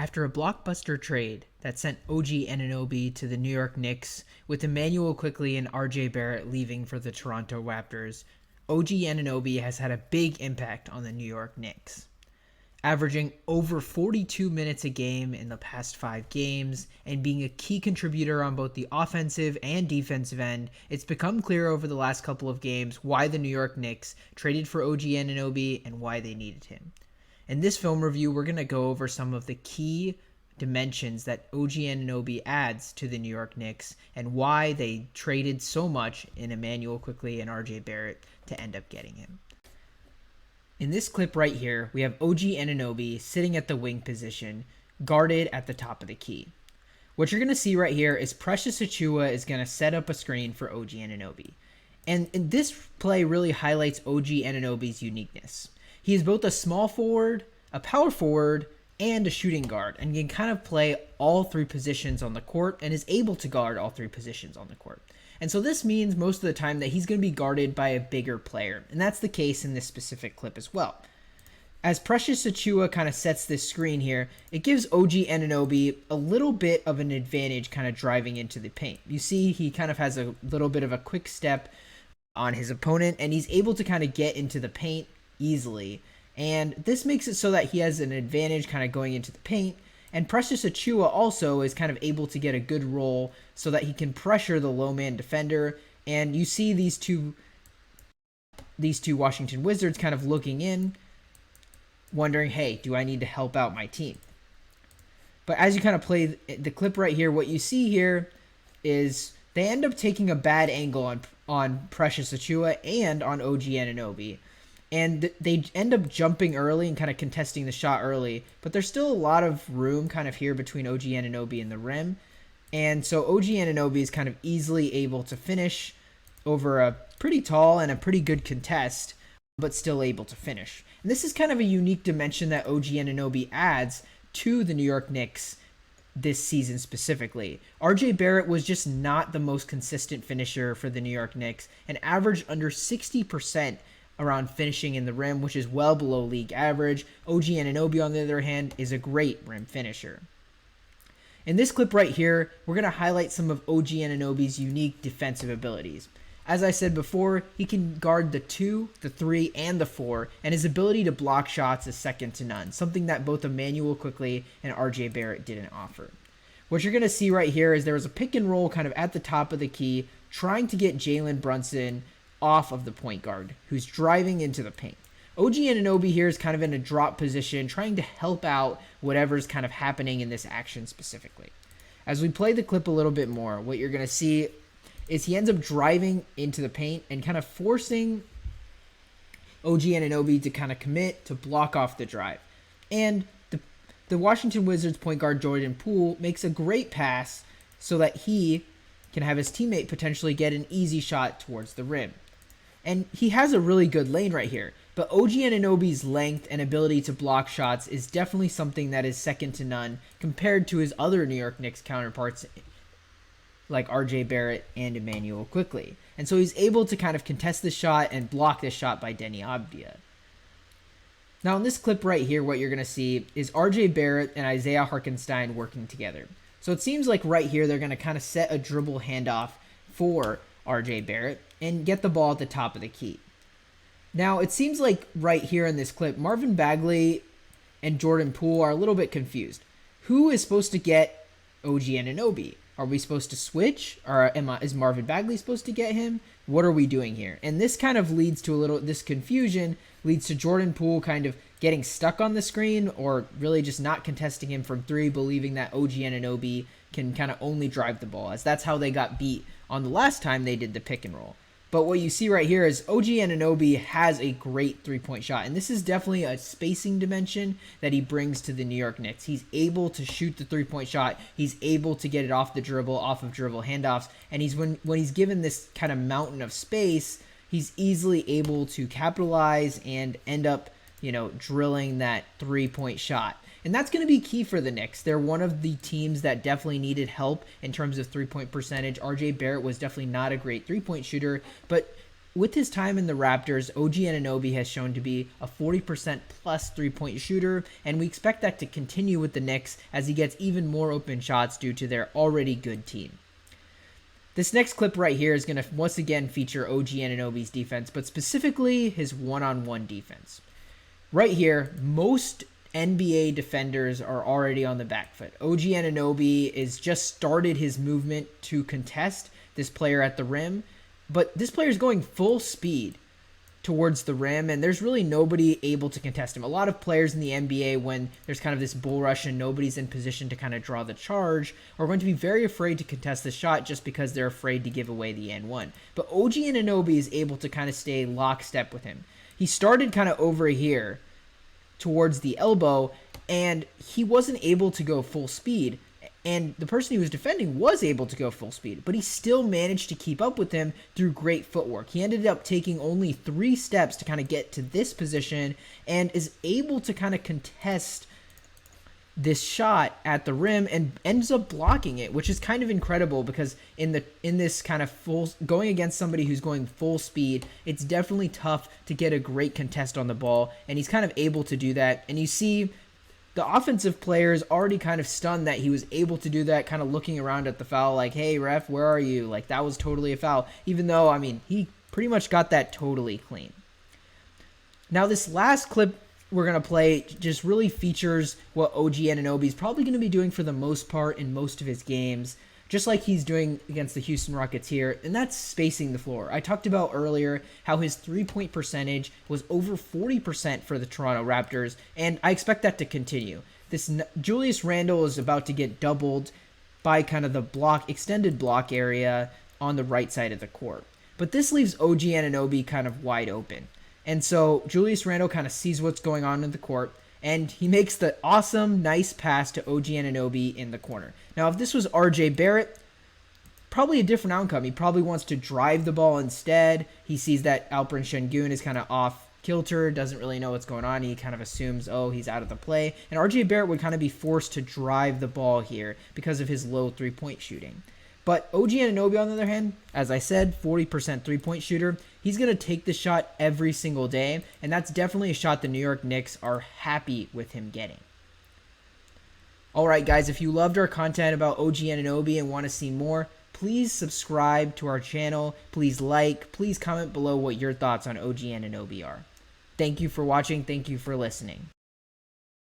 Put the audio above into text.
After a blockbuster trade that sent OG Anunoby to the New York Knicks, with Emmanuel Quickley and RJ Barrett leaving for the Toronto Raptors, OG Anunoby has had a big impact on the New York Knicks. Averaging over 42 minutes a game in the past 5 games and being a key contributor on both the offensive and defensive end, it's become clear over the last couple of games why the New York Knicks traded for OG Anunoby and why they needed him. In this film review, we're going to go over some of the key dimensions that OG Anunoby adds to the New York Knicks and why they traded so much in Emmanuel Quickley and RJ Barrett to end up getting him. In this clip right here, we have OG Anunoby sitting at the wing position, guarded at the top of the key. What you're going to see right here is Precious Achiuwa is going to set up a screen for OG Anunoby. And this play really highlights OG Anunoby's uniqueness. He is both a small forward, a power forward, and a shooting guard, and can kind of play all 3 positions on the court and is able to guard all 3 positions on the court. And so this means most of the time that he's going to be guarded by a bigger player, and that's the case in this specific clip as well. As Precious Achiuwa kind of sets this screen here, it gives OG Anunoby a little bit of an advantage kind of driving into the paint. You see he kind of has a little bit of a quick step on his opponent, and he's able to kind of get into the paint easily, and this makes it so that he has an advantage kind of going into the paint. And Precious Achiuwa also is kind of able to get a good roll so that he can pressure the low man defender. And you see these two Washington Wizards kind of looking in, wondering, hey, do I need to help out my team? But as you kind of play the clip right here, what you see here is they end up taking a bad angle on Precious Achiuwa and on OG Anunoby. And they end up jumping early and kind of contesting the shot early. But there's still a lot of room kind of here between OG Anunoby and the rim. And so OG Anunoby is kind of easily able to finish over a pretty tall and a pretty good contest, but still able to finish. And this is kind of a unique dimension that OG Anunoby adds to the New York Knicks this season specifically. RJ Barrett was just not the most consistent finisher for the New York Knicks and averaged under 60% around finishing in the rim, which is well below league average. OG Anunoby, on the other hand, is a great rim finisher. In this clip right here, we're going to highlight some of OG Anunoby's unique defensive abilities. As I said before, he can guard the 2, the 3, and the 4, and his ability to block shots is second to none, something that both Emmanuel Quickley and RJ Barrett didn't offer. What you're going to see right here is there was a pick and roll kind of at the top of the key, trying to get Jalen Brunson off of the point guard, who's driving into the paint. OG Anunoby here is kind of in a drop position, trying to help out whatever's kind of happening in this action specifically. As we play the clip a little bit more, what you're going to see is he ends up driving into the paint and kind of forcing OG Anunoby to kind of commit to block off the drive. And the Washington Wizards point guard Jordan Poole makes a great pass so that he can have his teammate potentially get an easy shot towards the rim. And he has a really good lane right here. But OG Anunoby's length and ability to block shots is definitely something that is second to none compared to his other New York Knicks counterparts like RJ Barrett and Emmanuel Quickley. And so he's able to kind of contest the shot and block this shot by Deni Avdija. Now in this clip right here, what you're going to see is RJ Barrett and Isaiah Hartenstein working together. So it seems like right here they're going to kind of set a dribble handoff for RJ Barrett and get the ball at the top of the key. Now, it seems like right here in this clip, Marvin Bagley and Jordan Poole are a little bit confused. Who is supposed to get OG Anunoby? Are we supposed to switch? Or is Marvin Bagley supposed to get him? What are we doing here? And this kind of leads to this confusion leads to Jordan Poole kind of getting stuck on the screen or really just not contesting him from 3, believing that OG Anunoby can kind of only drive the ball, as that's how they got beat on the last time they did the pick and roll. But what you see right here is OG Anunoby has a great 3-point shot, and this is definitely a spacing dimension that he brings to the New York Knicks. He's able to shoot the 3-point shot. He's able to get it off the dribble, off of dribble handoffs, and when he's given this kind of mountain of space, he's easily able to capitalize and end up, drilling that 3-point shot. And that's going to be key for the Knicks. They're one of the teams that definitely needed help in terms of 3-point percentage. RJ Barrett was definitely not a great 3-point shooter, but with his time in the Raptors, OG Anunoby has shown to be a 40% plus three-point shooter, and we expect that to continue with the Knicks as he gets even more open shots due to their already good team. This next clip right here is going to once again feature OG Anunoby's defense, but specifically his one-on-one defense. Right here, most NBA defenders are already on the back foot. OG Anunoby is just started his movement to contest this player at the rim, but this player is going full speed towards the rim, and there's really nobody able to contest him. A lot of players in the NBA, when there's kind of this bull rush and nobody's in position to kind of draw the charge, are going to be very afraid to contest the shot just because they're afraid to give away the N1. But OG Anunoby is able to kind of stay lockstep with him. He started kind of over here towards the elbow, and he wasn't able to go full speed. And the person he was defending was able to go full speed, but he still managed to keep up with him through great footwork. He ended up taking only 3 steps to kind of get to this position and is able to kind of contest this shot at the rim and ends up blocking it, which is kind of incredible because in this kind of going against somebody who's going full speed, it's definitely tough to get a great contest on the ball, and he's kind of able to do that. And you see the offensive players already kind of stunned that he was able to do that, kind of looking around at the foul like, hey, ref, where are you? Like, that was totally a foul, even though, I mean, he pretty much got that totally clean. Now, this last clip we're going to play just really features what OG Anunoby is probably going to be doing for the most part in most of his games, just like he's doing against the Houston Rockets here, and that's spacing the floor. I talked about earlier how his three-point percentage was over 40% for the Toronto Raptors, and I expect that to continue. This Julius Randle is about to get doubled by kind of the extended block area on the right side of the court. But this leaves OG Anunoby kind of wide open. And so Julius Randle kind of sees what's going on in the court, and he makes the awesome, nice pass to OG Anunoby in the corner. Now, if this was RJ Barrett, probably a different outcome. He probably wants to drive the ball instead. He sees that Alperen Sengun is kind of off kilter, doesn't really know what's going on. He kind of assumes, oh, he's out of the play. And RJ Barrett would kind of be forced to drive the ball here because of his low three-point shooting. But OG Anunoby, on the other hand, as I said, 40% three-point shooter. He's going to take the shot every single day, and that's definitely a shot the New York Knicks are happy with him getting. All right, guys, if you loved our content about OG Anunoby and want to see more, please subscribe to our channel. Please like, please comment below what your thoughts on OG Anunoby are. Thank you for watching. Thank you for listening.